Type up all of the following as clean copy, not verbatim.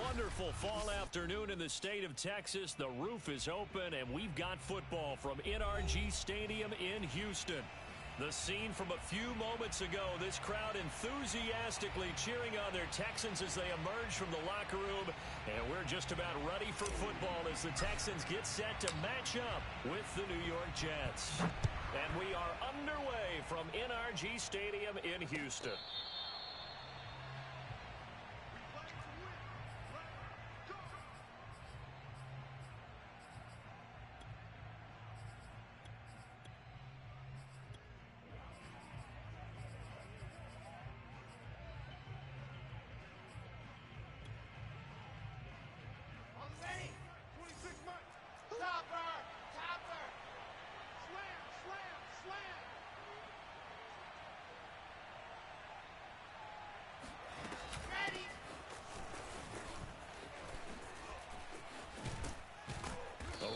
wonderful fall afternoon in the state of Texas. The roof is open, and we've got football from NRG Stadium in Houston. The scene from a few moments ago, this crowd enthusiastically cheering on their Texans as they emerge from the locker room. And we're just about ready for football as the Texans get set to match up with the New York Jets. And we are underway from NRG Stadium in Houston.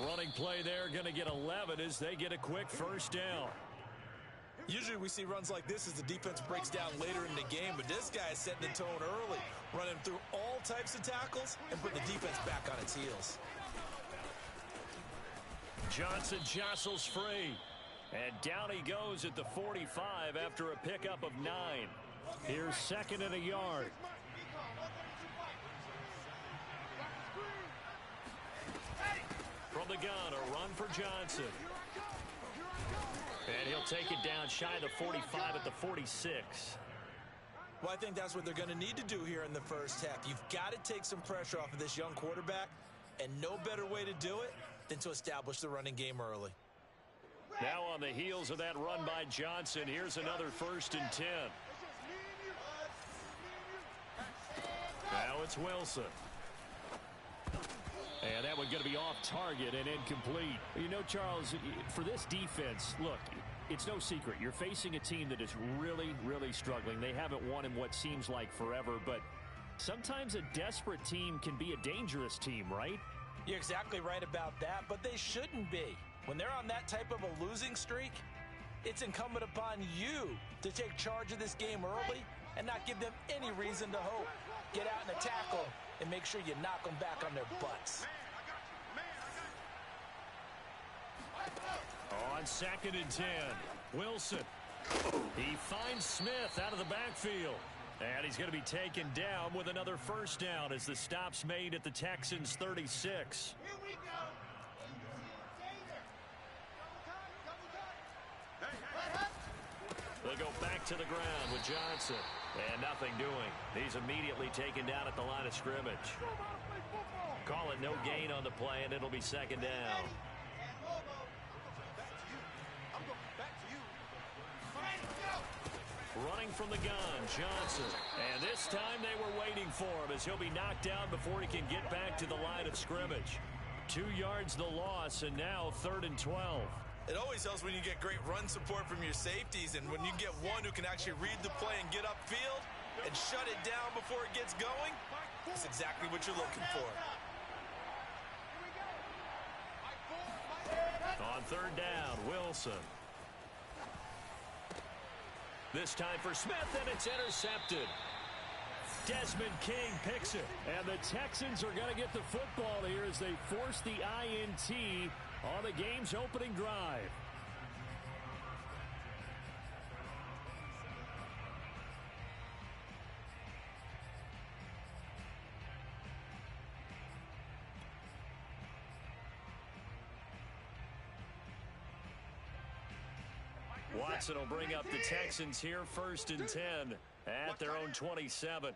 Running play there, going to get 11 as they get a quick first down. Usually we see runs like this as the defense breaks down later in the game, but this guy is setting the tone early, running through all types of tackles and putting the defense back on its heels. Johnson jostles free, and down he goes at the 45 after a pickup of 9. Here's second and a yard. From the gun, a run for Johnson. And he'll take it down shy of the 45 at the 46. Well, I think that's what they're going to need to do here in the first half. You've got to take some pressure off of this young quarterback, and no better way to do it than to establish the running game early. Now on the heels of that run by Johnson, here's another 1st and 10. Now it's Wilson. And that one going to be off target and incomplete. You know, Charles, for this defense, look, it's no secret. You're facing a team that is really, really struggling. They haven't won in what seems like forever, but sometimes a desperate team can be a dangerous team, right? You're exactly right about that, but they shouldn't be. When they're on that type of a losing streak, it's incumbent upon you to take charge of this game early and not give them any reason to hope. Get out in a tackle and make sure you knock them back on their butts. On 2nd and 10, Wilson. He finds Smith out of the backfield. And he's going to be taken down with another first down as the stop's made at the Texans' 36. Here we go. They'll go back to the ground with Johnson. And nothing doing. He's immediately taken down at the line of scrimmage. Call it no gain on the play, and it'll be 2nd down. Running from the gun, Johnson. And this time they were waiting for him as he'll be knocked down before he can get back to the line of scrimmage. 2 yards the loss, and now 3rd and 12. It always helps when you get great run support from your safeties, and when you get one who can actually read the play and get upfield and shut it down before it gets going, that's exactly what you're looking for. On 3rd down, Wilson. This time for Smith, and it's intercepted. Desmond King picks it. And the Texans are going to get the football here as they force the INT on the game's opening drive. Watson will bring up the Texans here 1st and 10 at their own 27.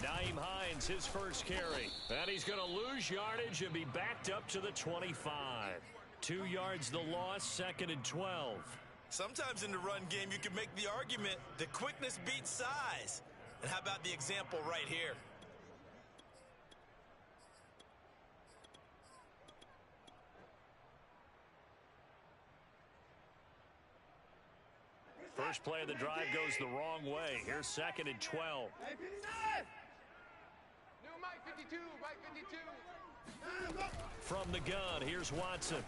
Nyheim Hines, his first carry. And he's going to lose yardage and be backed up to the 25. 2 yards the loss, 2nd and 12. Sometimes in the run game, you can make the argument that quickness beats size. And how about the example right here? First play of the drive goes the wrong way. Here's 2nd and 12. From the gun, here's Watson.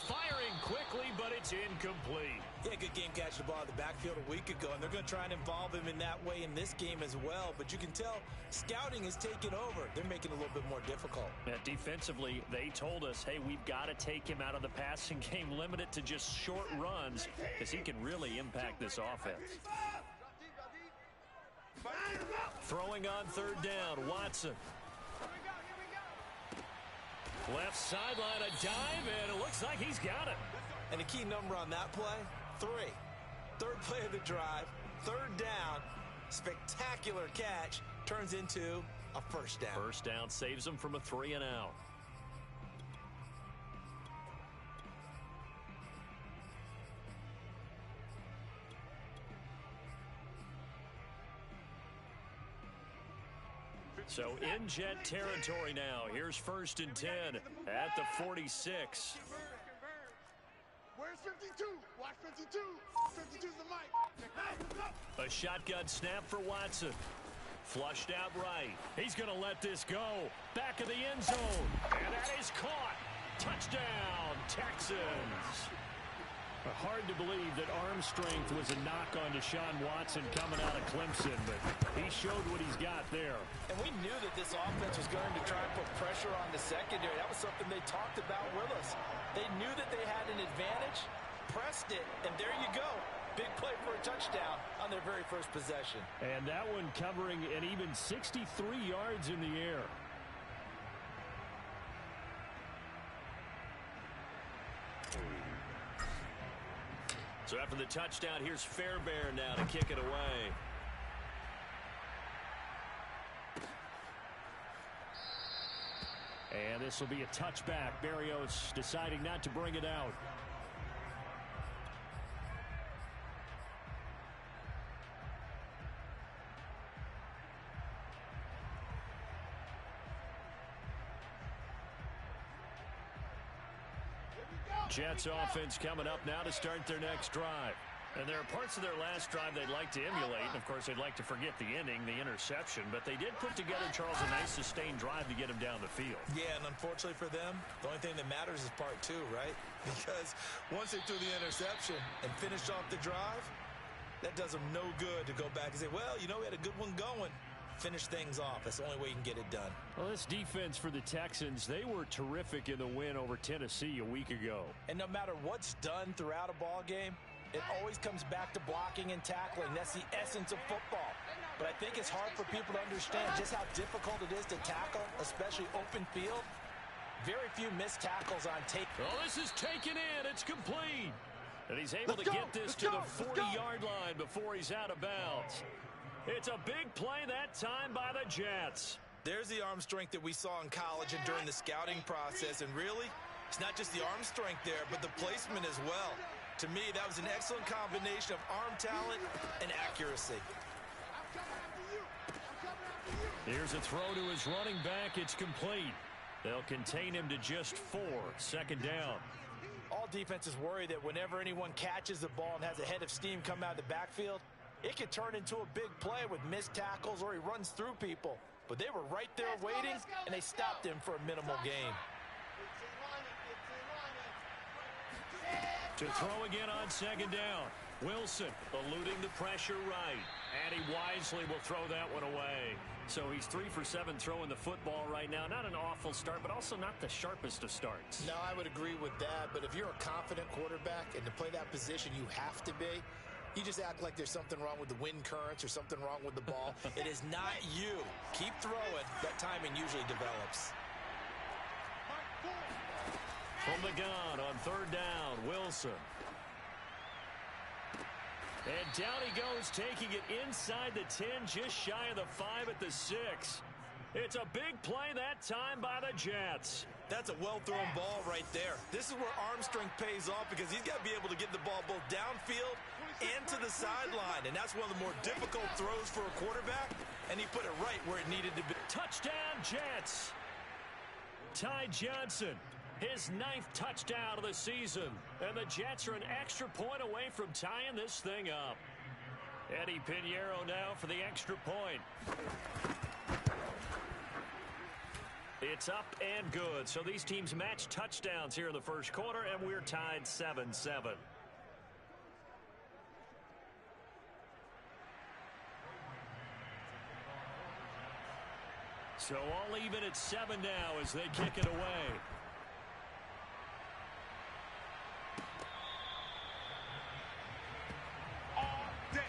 Firing quickly, but it's incomplete. He had a good game catching the ball in the backfield a week ago, and they're going to try and involve him in that way in this game as well. But you can tell scouting is taking over. They're making it a little bit more difficult. Yeah, defensively, they told us, hey, we've got to take him out of the passing game, limit it to just short runs, because he can really impact this offense. Throwing on third down, Watson. Left sideline, a dive, and it looks like he's got it. And the key number on that play, 3. Third play of the drive, third down, spectacular catch, turns into a first down. First down saves him from a 3-and-out. So in Jet territory now. Here's 1st and 10 at the 46. Where's 52? Watch 52. 52's the mic. A shotgun snap for Watson. Flushed out right. He's going to let this go. Back of the end zone. And that is caught. Touchdown, Texans. Hard to believe that arm strength was a knock on Deshaun Watson coming out of Clemson, but he showed what he's got there. And we knew that this offense was going to try and put pressure on the secondary. That was something they talked about with us. They knew that they had an advantage, pressed it, and there you go. Big play for a touchdown on their very first possession. And that one covering an even 63 yards in the air. So after the touchdown, here's Fairbairn now to kick it away. And this will be a touchback. Berrios deciding not to bring it out. Jets offense coming up now to start their next drive. And there are parts of their last drive they'd like to emulate. And, of course, they'd like to forget the ending, the interception. But they did put together, Charles, a nice sustained drive to get him down the field. Yeah, and unfortunately for them, the only thing that matters is part 2, right? Because once they threw the interception and finished off the drive, that does them no good to go back and say, well, you know, we had a good one going. Finish things off. That's the only way you can get it done. Well, this defense for the Texans, they were terrific in the win over Tennessee a week ago. And no matter what's done throughout a ball game, it always comes back to blocking and tackling. That's the essence of football. But I think it's hard for people to understand just how difficult it is to tackle, especially open field. Very few missed tackles on tape. Oh, this is taken in. It's complete. And he's able to get this to the 40-yard line before he's out of bounds. It's a big play that time by the Jets. There's the arm strength that we saw in college and during the scouting process. And really, it's not just the arm strength there, but the placement as well. To me, that was an excellent combination of arm talent and accuracy. Here's a throw to his running back. It's complete. They'll contain him to just 4. Second down. All defenses worry that whenever anyone catches the ball and has a head of steam come out of the backfield, it could turn into a big play with missed tackles or he runs through people. But they were right there waiting, and they stopped him for a minimal gain. To throw again on second down. Wilson eluding the pressure right. And he wisely will throw that one away. So he's 3 for 7 throwing the football right now. Not an awful start, but also not the sharpest of starts. No, I would agree with that. But if you're a confident quarterback and to play that position you have to be, you just act like there's something wrong with the wind currents or something wrong with the ball. It is not you. Keep throwing. That timing usually develops. From the gun on third down, Wilson. And down he goes, taking it inside the 10, just shy of the 5 at the 6. It's a big play that time by the Jets. That's a well-thrown ball right there. This is where arm strength pays off because he's got to be able to get the ball both downfield and to the sideline. And that's one of the more difficult throws for a quarterback, and he put it right where it needed to be. Touchdown, Jets. Ty Johnson, his 9th touchdown of the season. And the Jets are an extra point away from tying this thing up. Eddie Pinheiro now for the extra point. It's up and good. So these teams match touchdowns here in the first quarter, and we're tied 7-7. So all even at 7 now as they kick it away. All day.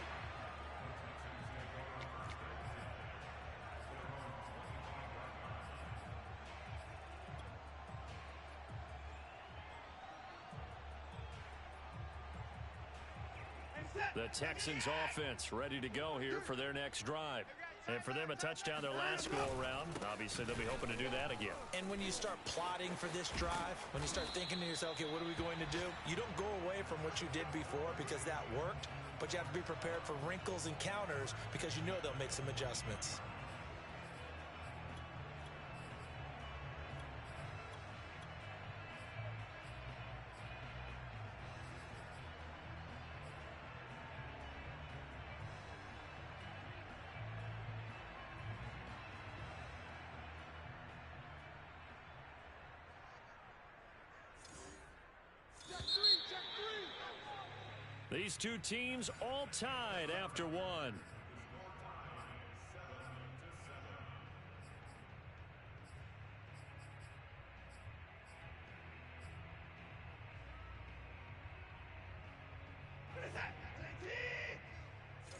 The Texans offense ready to go here for their next drive. And for them, a touchdown their last go-around. Obviously, they'll be hoping to do that again. And when you start plotting for this drive, when you start thinking to yourself, okay, what are we going to do? You don't go away from what you did before because that worked, but you have to be prepared for wrinkles and counters because you know they'll make some adjustments. These two teams all tied after one.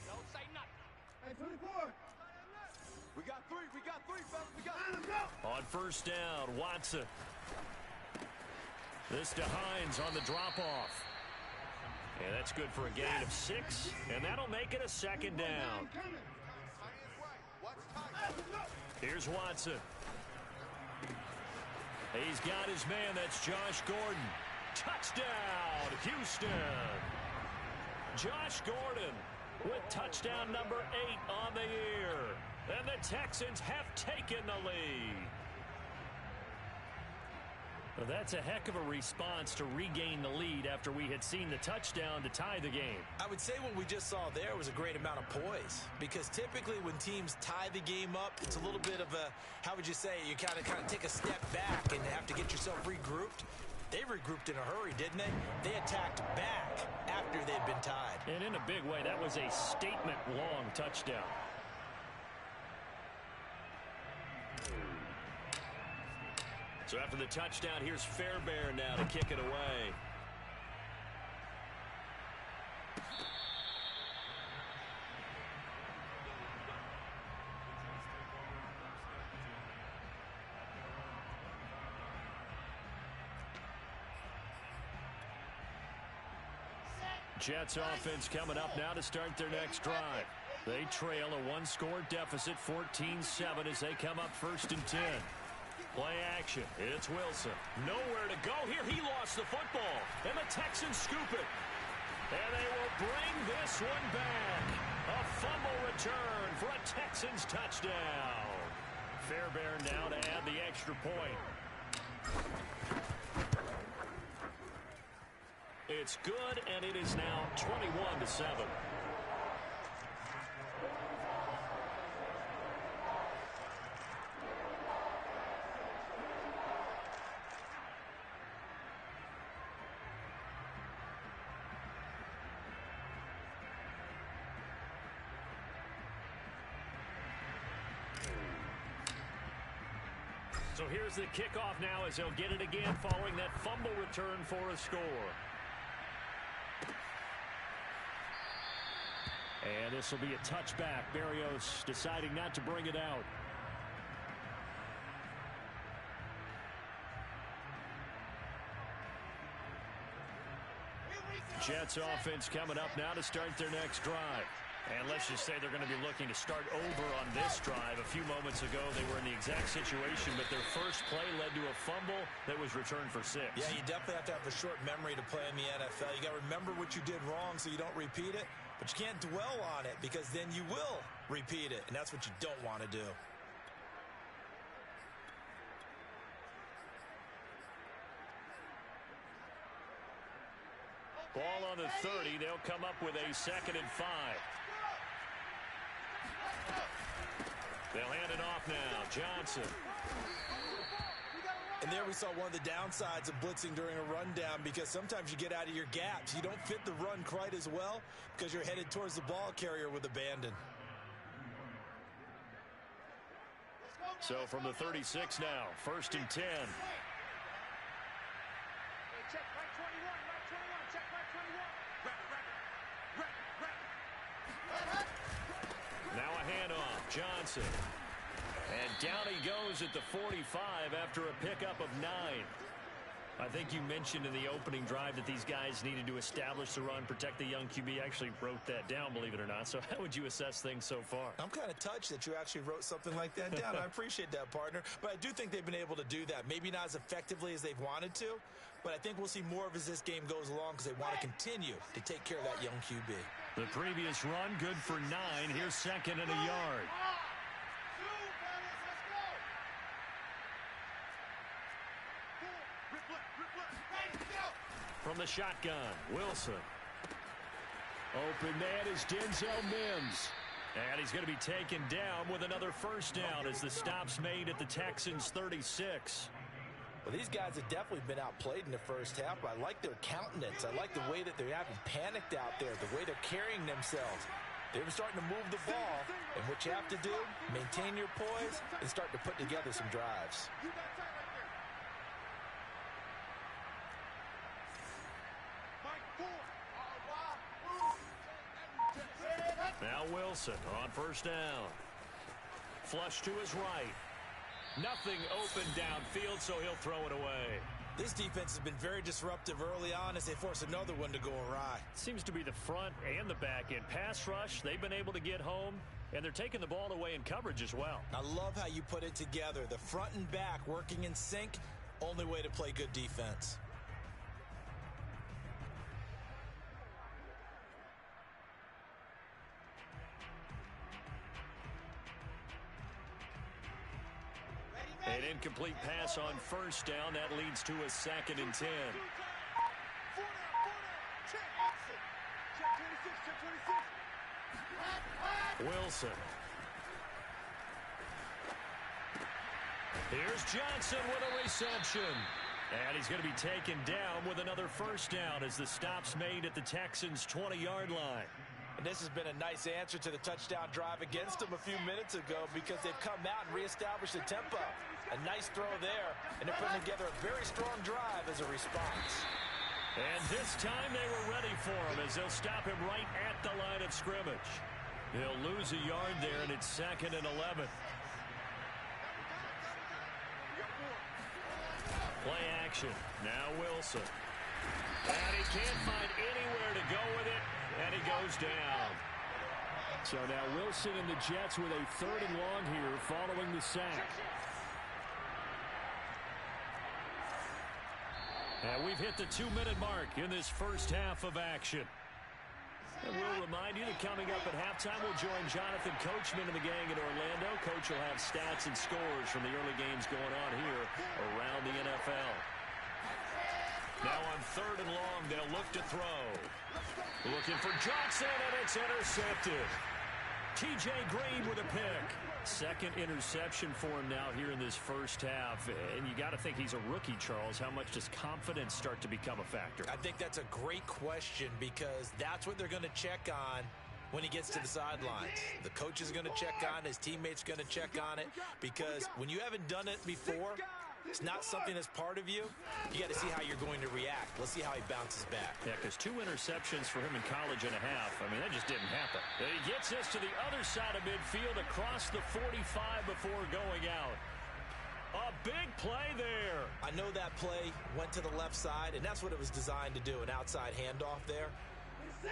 Don't say nothing. Hey, 24. We got three, fellas. We got On first down, Watson. This to Hines on the drop-off. And that's good for a gain of 6, and that'll make it a second down. Here's Watson. He's got his man. That's Josh Gordon. Touchdown, Houston. Josh Gordon with touchdown number 8 on the year. And the Texans have taken the lead. Well, that's a heck of a response to regain the lead after we had seen the touchdown to tie the game. I would say what we just saw there was a great amount of poise because typically when teams tie the game up, it's a little bit of a, how would you say, you kind of take a step back and have to get yourself regrouped. They regrouped in a hurry, didn't they? They attacked back after they'd been tied. And in a big way, that was a statement-long touchdown. So after the touchdown, here's Fairbairn now to kick it away. Jets offense coming up now to start their next drive. They trail a one-score deficit, 14-7, as they come up 1st and 10. Play action. It's Wilson. Nowhere to go here. He lost the football. And the Texans scoop it. And they will bring this one back. A fumble return for a Texans touchdown. Fairbairn now to add the extra point. It's good, and it is now 21-7. So here's the kickoff now as they'll get it again following that fumble return for a score. And this will be a touchback. Berrios deciding not to bring it out. Jets offense coming up now to start their next drive. And let's just say they're going to be looking to start over on this drive. A few moments ago, they were in the exact situation, but their first play led to a fumble that was returned for 6. Yeah, you definitely have to have a short memory to play in the NFL. You got to remember what you did wrong so you don't repeat it, but you can't dwell on it because then you will repeat it, and that's what you don't want to do. Ball on the 30. They'll come up with a 2nd and 5. They'll hand it off now. Johnson. And there we saw one of the downsides of blitzing during a rundown because sometimes you get out of your gaps. You don't fit the run quite as well because you're headed towards the ball carrier with abandon. Let's go, So from the 36 now, 1st and 10. Check right 21, right 21, check right 21. Now a handoff, Johnson. And down he goes at the 45 after a pickup of 9. I think you mentioned in the opening drive that these guys needed to establish the run, protect the young QB. I actually wrote that down, believe it or not. So how would you assess things so far? I'm kind of touched that you actually wrote something like that down. I appreciate that, partner. But I do think they've been able to do that. Maybe not as effectively as they've wanted to, but I think we'll see more of as this game goes along because they want to continue to take care of that young QB. The previous run, good for 9. Here's 2nd and a yard. From the shotgun, Wilson. Open man is Denzel Mims. And he's going to be taken down with another first down as the stop's made at the Texans' 36. Well, these guys have definitely been outplayed in the first half, but I like their countenance. I like the way that they haven't panicked out there, the way they're carrying themselves. They're starting to move the ball, and what you have to do, maintain your poise and start to put together some drives. Now Wilson on first down. Flush to his right. Nothing open downfield, so he'll throw it away. This defense has been very disruptive early on as they force another one to go awry. Seems to be the front and the back end. Pass rush, they've been able to get home, and they're taking the ball away in coverage as well. I love how you put it together. The front and back working in sync, only way to play good defense. An incomplete pass on first down. That leads to a 2nd and 10. Wilson. Here's Johnson with a reception. And he's going to be taken down with another first down as the stop's made at the Texans' 20-yard line. And this has been a nice answer to the touchdown drive against them a few minutes ago because they've come out and reestablished the tempo. A nice throw there, and they're putting together a very strong drive as a response. And this time they were ready for him as they'll stop him right at the line of scrimmage. He'll lose a yard there, and it's 2nd and 11. Play action. Now Wilson. And he can't find anywhere to go with it, and he goes down. So now Wilson and the Jets with a 3rd and long here following the sack. And we've hit the 2-minute mark in this first half of action. And we'll remind you that coming up at halftime, we'll join Jonathan Coachman and the gang in Orlando. Coach will have stats and scores from the early games going on here around the NFL. Now on 3rd and long, they'll look to throw. Looking for Johnson, and it's intercepted. T.J. Green with a pick. 2nd interception for him now here in this first half. And you got to think he's a rookie, Charles. How much does confidence start to become a factor? I think that's a great question because that's what they're going to check on when he gets to the sidelines. The coach is going to check on it. His teammates are going to check on it because when you haven't done it before, it's not something that's part of you. You got to see how you're going to react. Let's see how he bounces back. Yeah, because 2 interceptions for him in college and a half. I mean, that just didn't happen. And he gets us to the other side of midfield across the 45 before going out. A big play there. I know that play went to the left side, and that's what it was designed to do, an outside handoff there.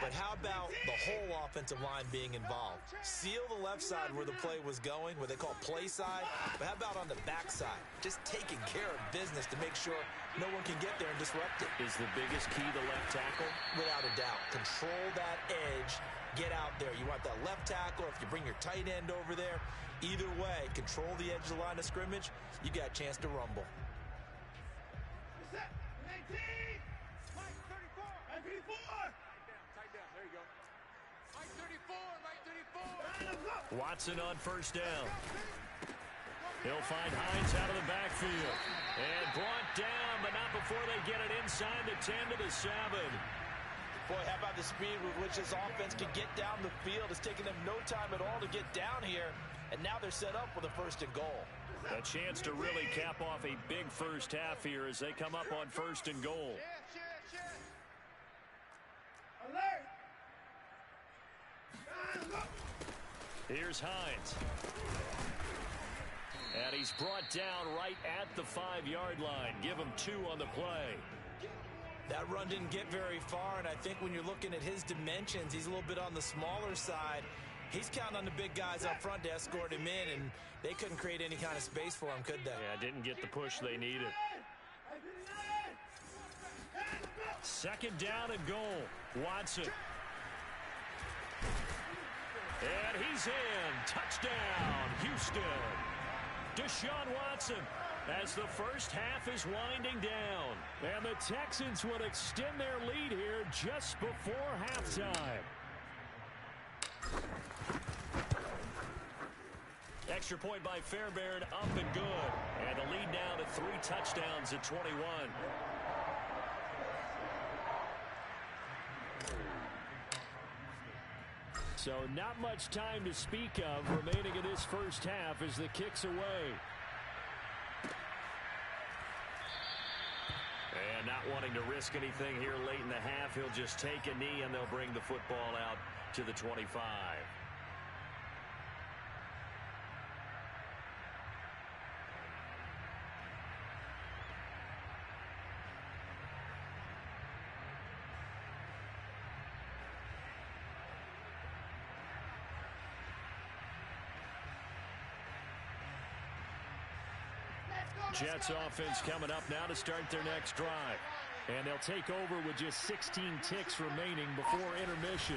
But how about the whole offensive line being involved? Seal the left side where the play was going, what they call play side. But how about on the back side? Just taking care of business to make sure no one can get there and disrupt it. Is the biggest key the left tackle? Without a doubt. Control that edge. Get out there. You want that left tackle. If you bring your tight end over there, either way, control the edge of the line of scrimmage. You got a chance to rumble. Watson on first down. He'll find Hines out of the backfield. And brought down, but not before they get it inside the 10 to the 7. Boy, how about the speed with which this offense can get down the field? It's taken them no time at all to get down here. And now they're set up with a 1st and goal. A chance to really cap off a big first half here as they come up on 1st and goal. Here's Hines. And he's brought down right at the 5-yard line. Give him 2 on the play. That run didn't get very far, and I think when you're looking at his dimensions, he's a little bit on the smaller side. He's counting on the big guys up front to escort him in, and they couldn't create any kind of space for him, could they? Yeah, didn't get the push they needed. 2nd down and goal. Watson. And he's in. Touchdown, Houston. Deshaun Watson as the first half is winding down. And the Texans will extend their lead here just before halftime. Extra point by Fairbairn, up and good. And the lead now to 3 touchdowns at 21. So not much time to speak of remaining in this first half as the kick's away. And not wanting to risk anything here late in the half, he'll just take a knee and they'll bring the football out to the 25. Jets offense coming up now to start their next drive. And they'll take over with just 16 ticks remaining before intermission.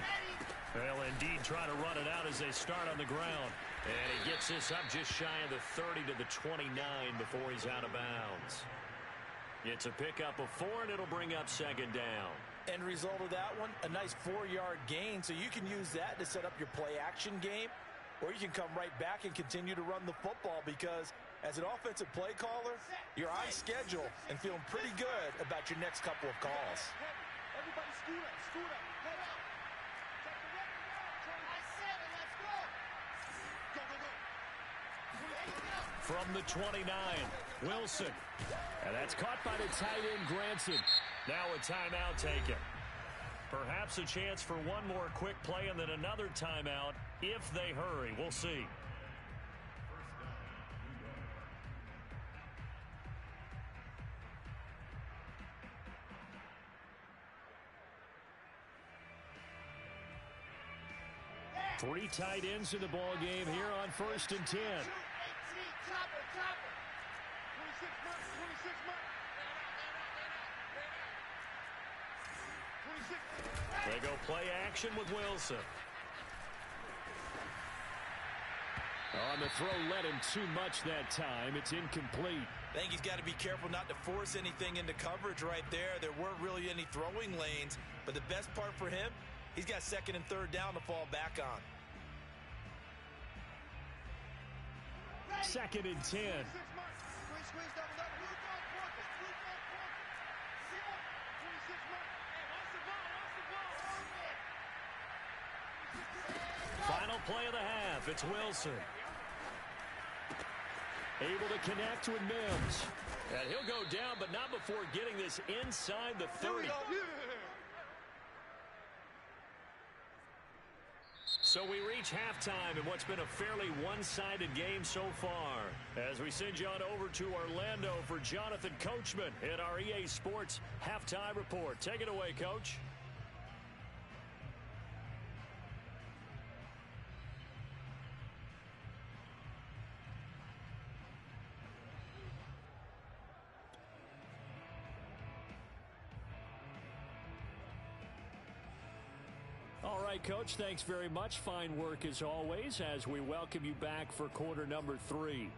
They'll indeed try to run it out as they start on the ground. And he gets this up just shy of the 30 to the 29 before he's out of bounds. It's a pickup of 4, and it'll bring up 2nd down. End result of that one, a nice 4-yard gain. So you can use that to set up your play-action game, or you can come right back and continue to run the football because as an offensive play caller, you're on schedule and feeling pretty good about your next couple of calls. Everybody scoot up, scoot up. Head up. Check the record down. I said it, let's go. Go, go, go. From the 29, Wilson. And that's caught by the tight end, Granson. Now a timeout taken. Perhaps a chance for one more quick play and then another timeout if they hurry. We'll see. 3 tight ends in the ball game here on 1st and 10. They go play action with Wilson. On the throw, led him too much that time. It's incomplete. I think he's got to be careful not to force anything into coverage right there. There weren't really any throwing lanes, but the best part for him, he's got 2nd and 3rd down to fall back on. 2nd and 10. Final play of the half. It's Wilson. Able to connect with Mims. And he'll go down, but not before getting this inside the 30. So we reach halftime in what's been a fairly one-sided game so far. As we send you on over to Orlando for Jonathan Coachman in our EA Sports Halftime Report. Take it away, Coach. All right, Coach, thanks very much. Fine work as always as we welcome you back for quarter number 3.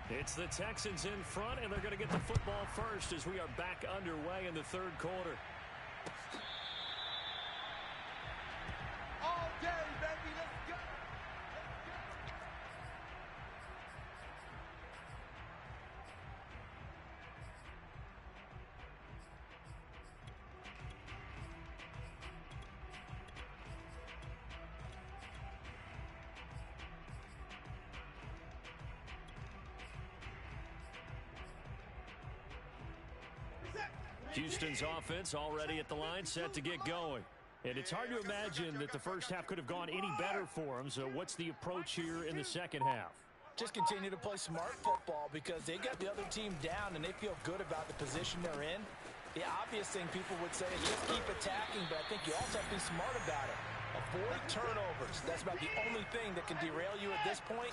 It's the Texans in front, and they're going to get the football first as we are back underway in the 3rd quarter. All day, baby. Let's go. Houston's offense already at the line, set to get going. And it's hard to imagine that the first half could have gone any better for them. So what's the approach here in the second half? Just continue to play smart football because they got the other team down and they feel good about the position they're in. The obvious thing people would say is just keep attacking, but I think you also have to be smart about it. Avoid turnovers. That's about the only thing that can derail you at this point.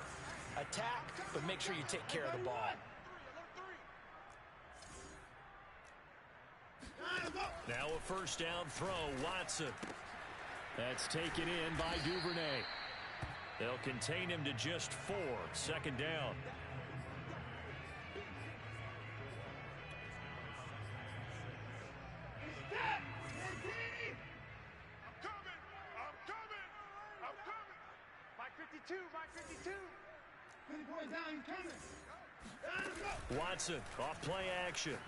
Attack, but make sure you take care of the ball. Now a first down throw, Watson. That's taken in by Duvernay. They'll contain him to just 4. Second down. Watson off play action.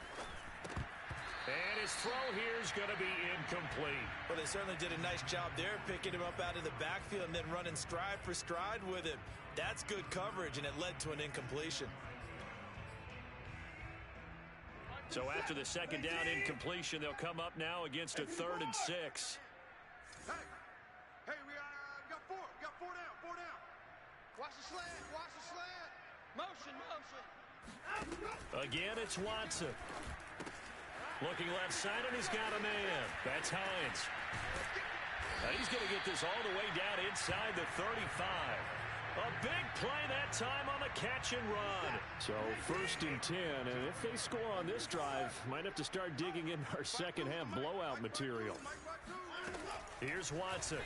And his throw here is going to be incomplete. Well, they certainly did a nice job there, picking him up out of the backfield and then running stride for stride with him. That's good coverage, and it led to an incompletion. So after the second down incompletion, they'll come up now against a 3rd and 6. Hey, we got 4. We got 4 down. 4 down. Watch the slant. Watch the slant. Motion. Again, it's Watson. Looking left side, and he's got a man. That's Hines. And he's going to get this all the way down inside the 35. A big play that time on the catch and run. So 1st and 10, and if they score on this drive, might have to start digging in our second half blowout material. Here's Watson.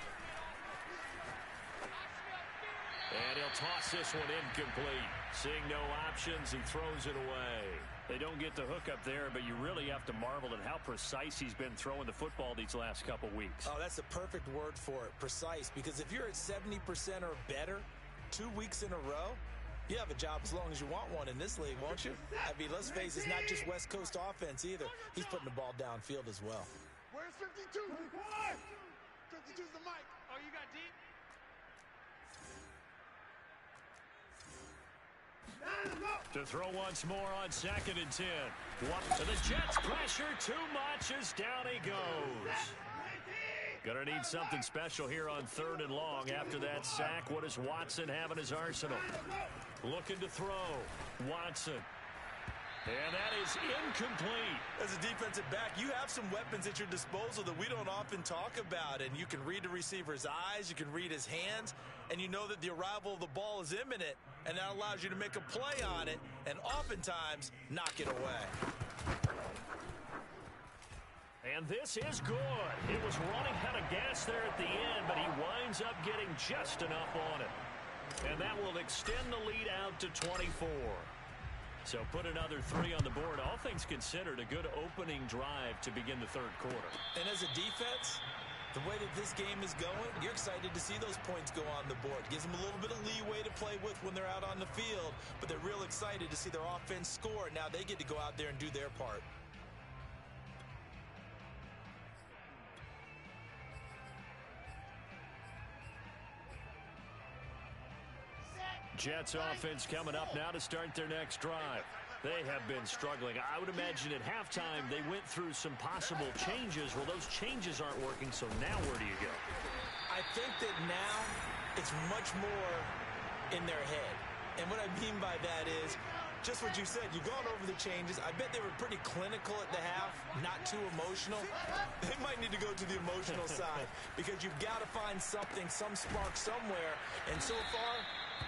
And he'll toss this one incomplete. Seeing no options, he throws it away. They don't get the hook up there, but you really have to marvel at how precise he's been throwing the football these last couple weeks. Oh, that's the perfect word for it, precise, because if you're at 70% or better 2 weeks in a row, you have a job as long as you want one in this league, won't you? I mean, let's face it, it's not just West Coast offense either. He's putting the ball downfield as well. Where's 52? 52's the mic. Oh, you got deep? To throw once more on 2nd and 10. To the Jets pressure too much as down he goes. Gonna need something special here on 3rd and long. After that sack, what does Watson have in his arsenal? Looking to throw. Watson. And that is incomplete. As a defensive back, you have some weapons at your disposal that we don't often talk about. And you can read the receiver's eyes, you can read his hands, and you know that the arrival of the ball is imminent. And that allows you to make a play on it and oftentimes knock it away. And this is good. It was running out of gas there at the end, but he winds up getting just enough on it. And that will extend the lead out to 24. So put another 3 on the board. All things considered, a good opening drive to begin the 3rd quarter. And as a defense, the way that this game is going, you're excited to see those points go on the board. Gives them a little bit of leeway to play with when they're out on the field, but they're real excited to see their offense score. Now they get to go out there and do their part. Jets offense coming up now to start their next drive. They have been struggling. I would imagine at halftime they went through some possible changes. Well, those changes aren't working, so now where do you go? I think that now it's much more in their head. And what I mean by that is just what you said. You've gone over the changes. I bet they were pretty clinical at the half, not too emotional. They might need to go to the emotional side because you've got to find something, some spark somewhere. And so far,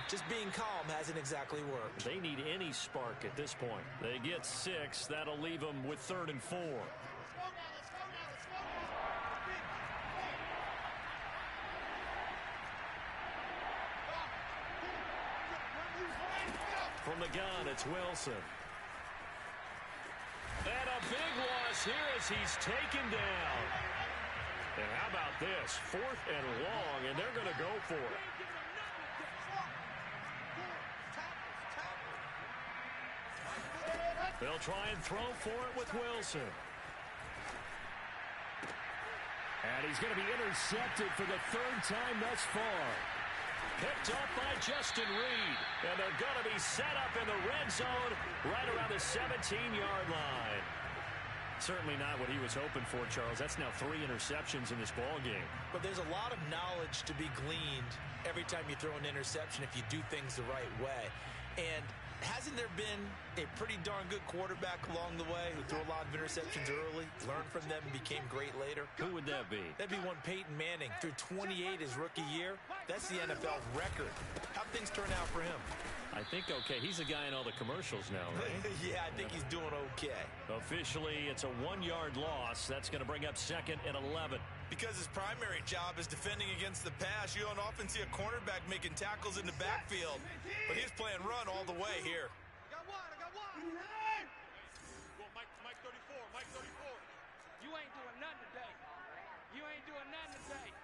just being calm hasn't exactly worked. They need any spark at this point. They get 6. That'll leave them with 3rd and 4. From the gun, it's Wilson. And a big loss yards here as he's taken down. And how about this? 4th and long, and they're going to go for it. They'll try and throw for it with Wilson. And he's going to be intercepted for the 3rd time thus far. Picked up by Justin Reed. And they're going to be set up in the red zone right around the 17-yard line. Certainly not what he was hoping for, Charles. That's now 3 interceptions in this ball game. But there's a lot of knowledge to be gleaned every time you throw an interception if you do things the right way. And hasn't there been a pretty darn good quarterback along the way who threw a lot of interceptions early, learned from them, and became great later? Who would that be? That'd be one Peyton Manning. Threw 28 his rookie year. That's the NFL record. How'd things turn out for him? I think okay. He's a guy in all the commercials now, right? Yeah, I think he's doing okay. Officially, it's a 1-yard loss. That's going to bring up 2nd and 11. Because his primary job is defending against the pass, you don't often see a cornerback making tackles in the backfield. But he's playing run all the way here. I got one. Well, Mike 34, Mike 34. You ain't doing nothing today. You ain't doing nothing today.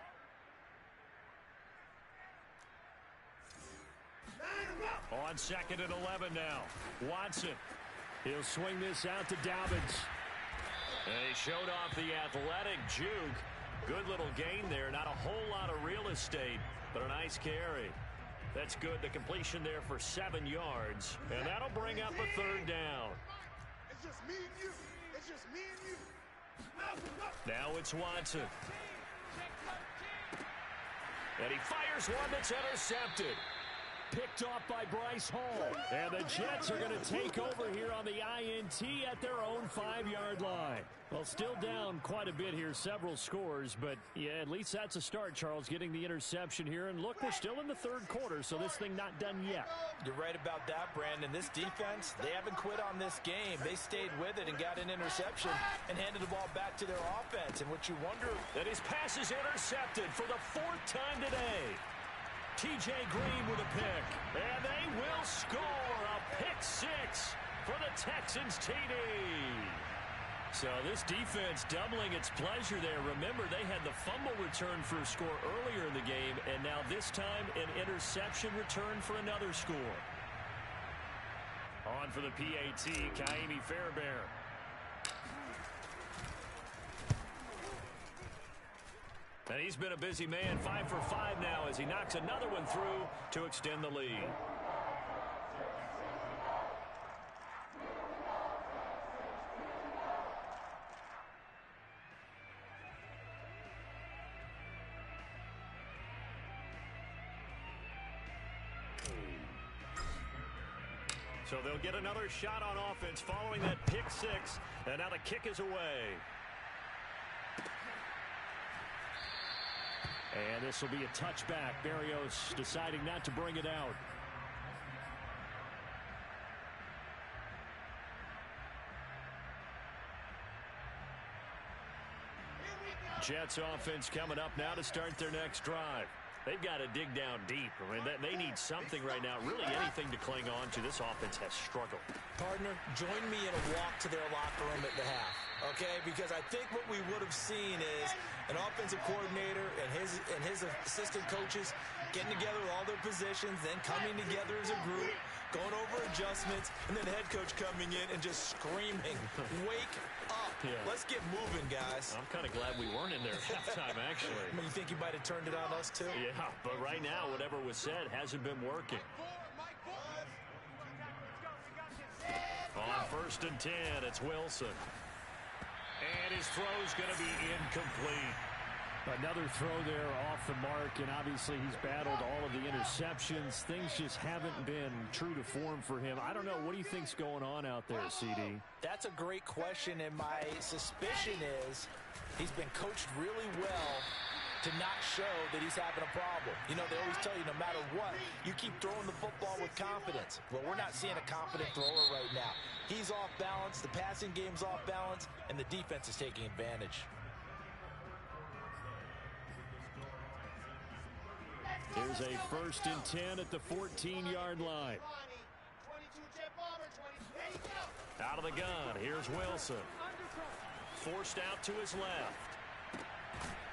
On 2nd and 11 now. Watson. He'll swing this out to Dobbins. And he showed off the athletic juke. Good little gain there. Not a whole lot of real estate, but a nice carry. That's good. The completion there for 7 yards. And that'll bring up a 3rd down. It's just me and you. It's just me and you. Now it's Watson. And he fires one that's intercepted. Picked off by Bryce Hall. And the Jets are going to take over here on the INT at their own 5-yard line. Well, still down quite a bit here, several scores, but yeah, at least that's a start, Charles, getting the interception here. And look, we're still in the 3rd quarter, so this thing not done yet. You're right about that, Brandon. This defense, they haven't quit on this game. They stayed with it and got an interception and handed the ball back to their offense. And what you wonder... that his pass is intercepted for the 4th time today. T.J. Green with a pick, and they will score a pick 6 for the Texans TD. So this defense doubling its pleasure there. Remember, they had the fumble return for a score earlier in the game, and now this time an interception return for another score. On for the PAT, Kaimi Fairbairn. And he's been a busy man, 5 for 5 now as he knocks another one through to extend the lead. So they'll get another shot on offense following that pick 6, and now the kick is away. And this will be a touchback. Berrios deciding not to bring it out. Jets offense coming up now to start their next drive. They've got to dig down deep. I mean, they need something right now, really anything to cling on to. This offense has struggled. Partner, join me in a walk to their locker room at the half, okay? Because I think what we would have seen is an offensive coordinator and his assistant coaches getting together with all their positions, then coming together as a group, going over adjustments, and then the head coach coming in and just screaming, wake up. Yeah. Let's get moving, guys. I'm kind of glad we weren't in there at halftime, actually. I mean, you think you might have turned it on us, too? Yeah, but right now, whatever was said hasn't been working. On 1st and 10, it's Wilson. And his throw's going to be incomplete. Another throw there off the mark, and obviously he's battled all of the interceptions. Things just haven't been true to form for him. I don't know. What do you think's going on out there, CD? That's a great question, and my suspicion is he's been coached really well to not show that he's having a problem. You know, they always tell you no matter what, you keep throwing the football with confidence. Well, we're not seeing a confident thrower right now. He's off balance, the passing game's off balance, and the defense is taking advantage. Here's a 1st and 10 at the 14-yard line. Out of the gun, here's Wilson. forced out to his left.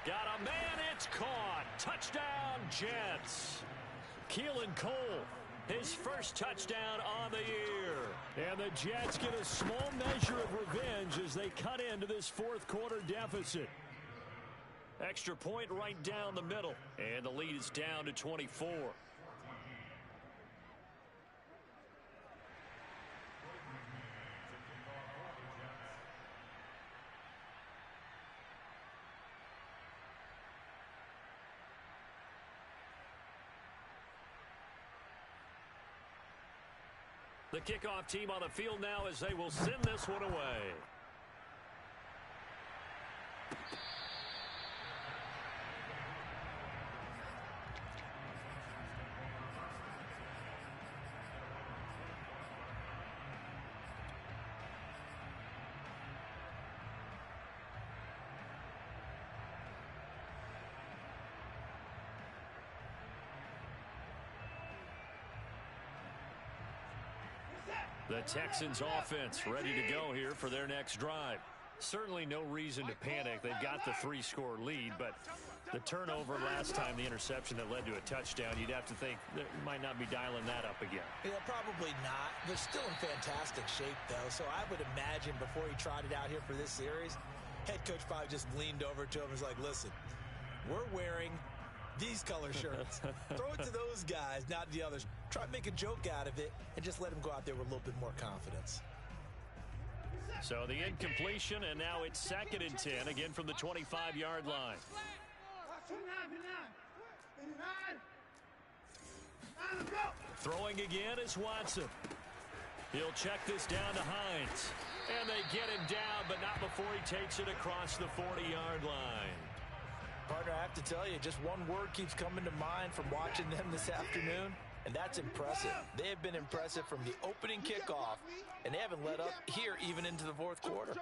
Got a man, it's caught. Touchdown, Jets. Keelan Cole, his first touchdown on the year. And the Jets get a small measure of revenge as they cut into this fourth quarter deficit. Extra point right down the middle. And the lead is down to 24. The kickoff team on the field now as they will send this one away. The Texans offense ready to go here for their next drive. Certainly no reason to panic. They've got the 3-score lead, but the turnover last time, the interception that led to a touchdown, you'd have to think they might not be dialing that up again. Yeah, probably not. They're still in fantastic shape, though, so I would imagine before he trotted out here for this series, head coach probably just leaned over to him and was like, listen, we're wearing these color shirts. Throw it to those guys, not the others. Try to make a joke out of it and just let them go out there with a little bit more confidence. So the incompletion, and now it's 2nd and 10, again from the 25-yard line. Throwing again is Watson. He'll check this down to Hines. And they get him down, but not before he takes it across the 40-yard line. Partner, I have to tell you, just one word keeps coming to mind from watching them this afternoon, and that's impressive. They have been impressive from the opening kickoff, and they haven't let up here even into the fourth quarter.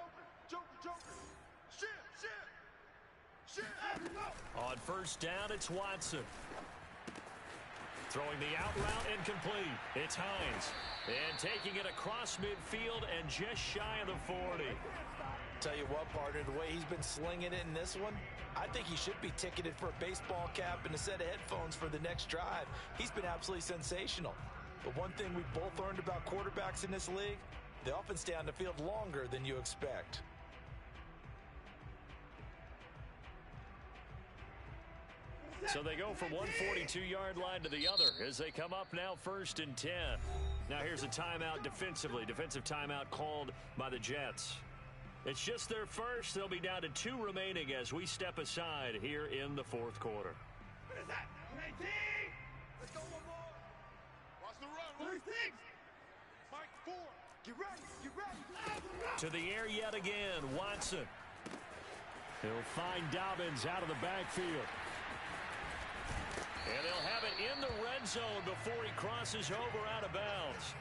On first down, it's Watson. Throwing the out route incomplete. It's Hines. And taking it across midfield and just shy of the 40. Tell you what, partner, the way he's been slinging it in this one, I think he should be ticketed for a baseball cap and a set of headphones for the next drive. He's been absolutely sensational. But one thing we've both learned about quarterbacks in this league, they often stay on the field longer than you expect. So they go from one 42-yard line to the other as they come up now 1st and 10. Now here's a timeout defensively. Defensive timeout called by the Jets. It's just their first. They'll be down to 2 remaining as we step aside here in the fourth quarter. Let's go one more. Watch the run. 36. Mike 4. Get ready. Get ready. To the air yet again. Watson. He'll find Dobbins out of the backfield. And they'll have it in the red zone before he crosses over out of bounds.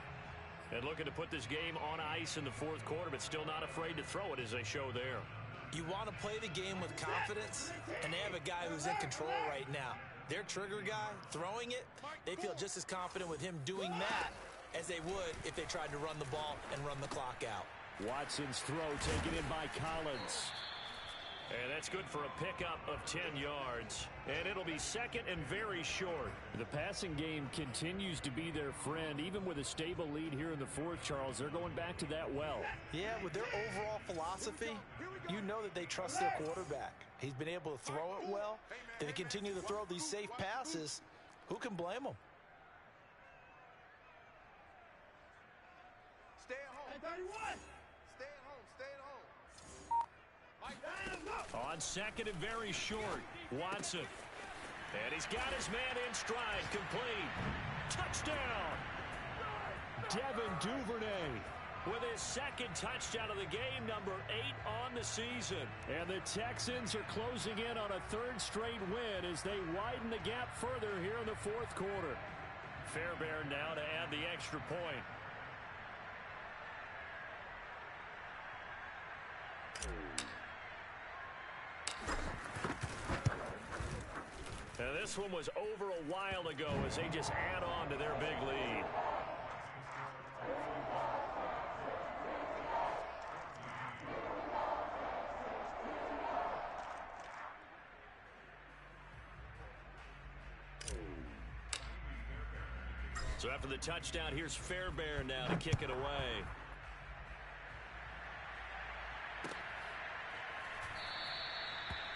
And looking to put this game on ice in the fourth quarter, but still not afraid to throw it as they show there. You want to play the game with confidence, and they have a guy who's in control right now. Their trigger guy, throwing it, they feel just as confident with him doing that as they would if they tried to run the ball and run the clock out. Watson's throw taken in by Collins. And that's good for a pickup of 10 yards. And it'll be 2nd and very short. The passing game continues to be their friend. Even with a stable lead here in the fourth, Charles, they're going back to that well. Yeah, with their overall philosophy, you know that they trust their quarterback. He's been able to throw it well. They continue to throw these safe passes. Who can blame them? Stay at home. 31. Stay at home. Stay at home. On 2nd and very short, Watson. And he's got his man in stride, complete. Touchdown! Devin Duvernay with his 2nd touchdown of the game, number 8 on the season. And the Texans are closing in on a 3rd straight win as they widen the gap further here in the fourth quarter. Fairbairn now to add the extra point. And this one was over a while ago as they just add on to their big lead. So after the touchdown, here's Fairbairn now to kick it away.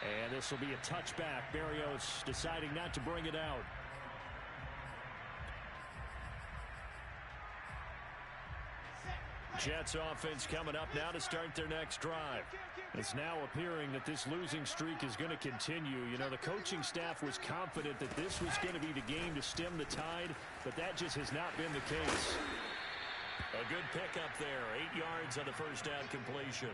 And this will be a touchback. Berrios deciding not to bring it out. Jets offense coming up now to start their next drive. It's now appearing that this losing streak is going to continue. You know, the coaching staff was confident that this was going to be the game to stem the tide, but that just has not been the case. A good pickup there. 8 yards on the first down completion.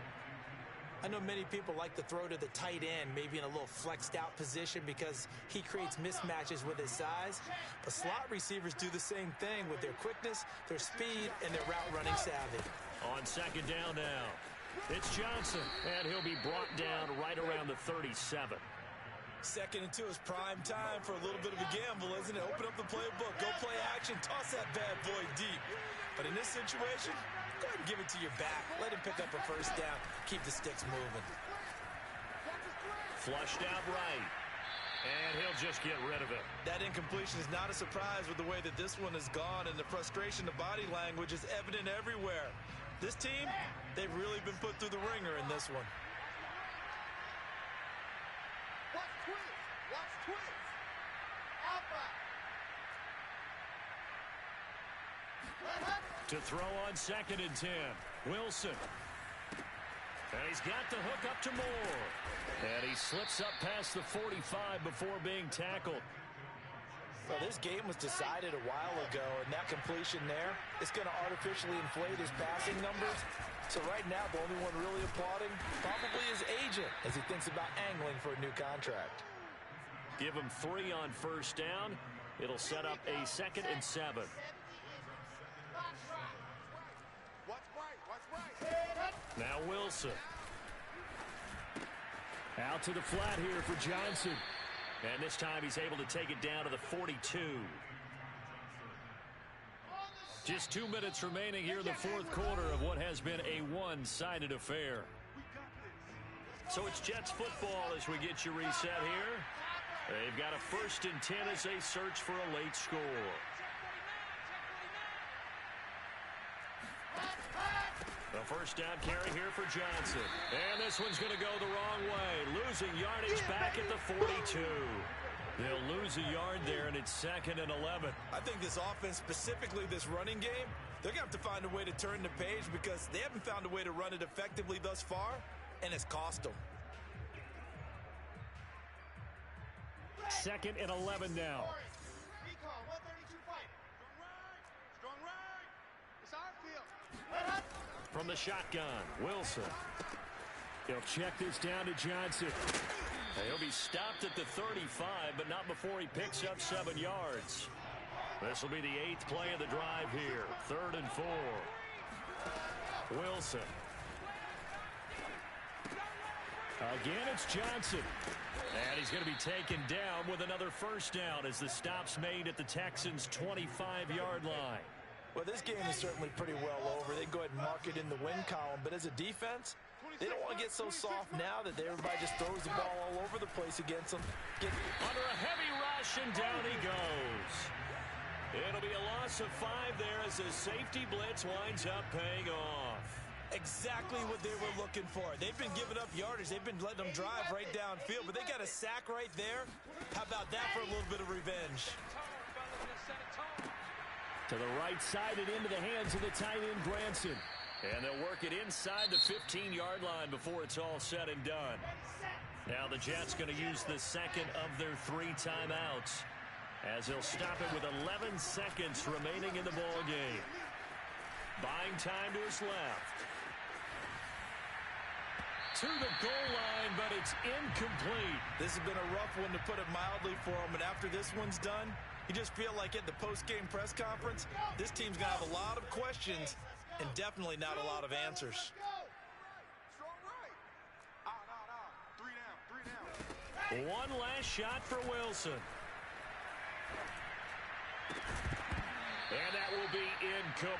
I know many people like to throw to the tight end, maybe in a little flexed out position because he creates mismatches with his size. But slot receivers do the same thing with their quickness, their speed, and their route running savvy. On second down now, it's Johnson, and he'll be brought down right around the 37. Second and 2 is prime time for a little bit of a gamble, isn't it? Open up the playbook, go play action, toss that bad boy deep. But in this situation, go ahead and give it to your back. Let him pick up a first down. Keep the sticks moving. Flushed out right. And he'll just get rid of it. That incompletion is not a surprise with the way that this one has gone, and the frustration, the body language is evident everywhere. This team, they've really been put through the ringer in this one. Watch twist. Watch twist. Alpha. To throw on second and 10. Wilson. And he's got the hook up to Moore. And he slips up past the 45 before being tackled. Well, this game was decided a while ago, and that completion there is going to artificially inflate his passing numbers. So right now, the only one really applauding probably his agent as he thinks about angling for a new contract. Give him 3 on first down. It'll set up a 2nd and 7. Now Wilson. Out to the flat here for Johnson. And this time he's able to take it down to the 42. Just 2 minutes remaining here in the fourth quarter of what has been a one-sided affair. So it's Jets football as we get you reset here. They've got a 1st and 10 as they search for a late score. The first down carry here for Johnson. And this one's going to go the wrong way. Losing yardage back at the 42. They'll lose a yard there, and it's 2nd and 11. I think this offense, specifically this running game, they're going to have to find a way to turn the page because they haven't found a way to run it effectively thus far, and it's cost them. 2nd and 11 now. Recon 132 fight. Strong right. It's our field. From the shotgun, Wilson. He'll check this down to Johnson. He'll be stopped at the 35, but not before he picks up 7 yards. This will be the 8th play of the drive here. 3rd and 4. Wilson. Again, it's Johnson. And he's going to be taken down with another first down as the stop's made at the Texans' 25-yard line. Well, this game is certainly pretty well over. They go ahead and mark it in the win column. But as a defense, they don't want to get so soft now that everybody just throws the ball all over the place against them. Under a heavy rush, and down he goes. It'll be a loss of 5 there as the safety blitz winds up paying off. Exactly what they were looking for. They've been giving up yardage. They've been letting them drive right downfield, but they got a sack right there. How about that for a little bit of revenge? To the right side and into the hands of the tight end, Branson. And they'll work it inside the 15-yard line before it's all said and done. Now the Jets going to use the 2nd of their 3 timeouts as they'll stop it with 11 seconds remaining in the ball game. Buying time to his left. To the goal line, but it's incomplete. This has been a rough one, to put it mildly, for him. And after this one's done, you just feel like at the post-game press conference, this team's going to have a lot of questions and definitely not a lot of answers. Strong right. 3 down. One last shot for Wilson. And that will be incomplete.